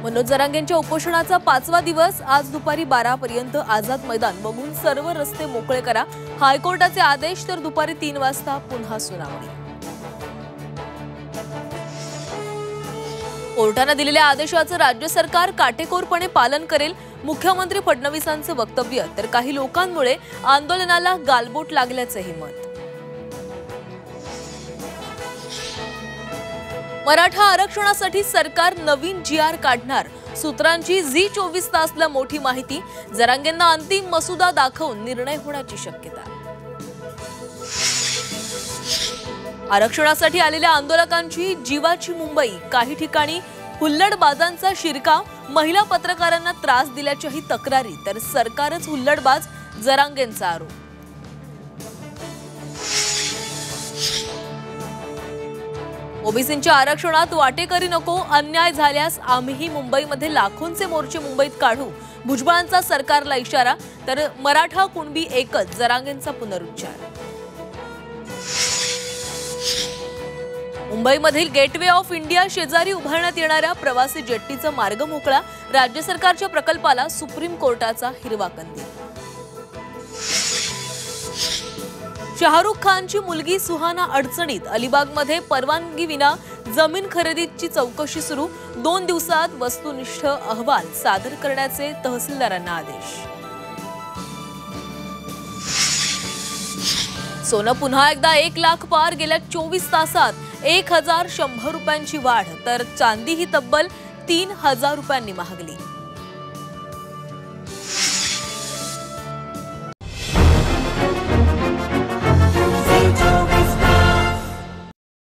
मनोज जरांगेंच्या उपोषणाचा 5वा दिवस आज दुपारी 12 पर्यंत आझाद मैदान बघून सर्व रस्ते मोकळे करा, हायकोर्टाचे आदेश। तर दुपारी 3 वाजता पुन्हा सुनावणी। कोर्टाने दिलेल्या आदेशाचं राज्य सरकार काटेकोरपणे पालन करेल, मुख्यमंत्री फडणवीसांचं वक्तव्य। तर काही लोकांमुळे आंदोलनाला गालबोट लागल्याचंही मत। मराठा आरक्षणासाठी सरकार नवीन जीआर काढणार, सूत्रांची झी24 तासला मोठी माहिती। जरांगेंना अंतिम मसुदा दाखवून निर्णय होण्याची शक्यता। आरक्षणासाठी आलेल्या आंदोलकांची जीवाची मुंबई, काही ठिकाणी हुल्लडबाजांचा शिरकाव, महिला पत्रकारांना त्रास दिल्याच्याही तक्रारी। तर सरकारच हुल्लडबाज, जरांगेंचा आरोप। ओबीसींच्या आरक्षणात वाटेकरी नको, अन्याय झाल्यास आम्हीही मुंबईमध्ये लाखोंचे मोर्चे मुंबईत काढू, भुजबळांचा सरकारला इशारा। तर मराठा कुणबी एकच, जरांगेंचा पुनरुच्चार। मुंबईमधील गेटवे ऑफ इंडिया शेजारी उभारण्यात येणाऱ्या प्रवासी जेट्टीचा मार्ग मोकळा, राज्य सरकारच्या प्रकल्पाला सुप्रीम कोर्टाचा हिरवा कंदील। शाहरुख खानची मुलगी सुहाना अडचणीत, अलिबागमध्ये परवानगीविना जमीन खरेदीची चौकशी सुरू, 2 दिवसात वस्तुनिष्ठ अहवाल सादर करण्याचे तहसीलदारांना आदेश। सोनं पुन्हा एकदा 1 लाख पार, गेल्या 24 तासात 1100 रुपयांची वाढ। तर चांदी ही तब्बल 3000 रुपयांनी महागली।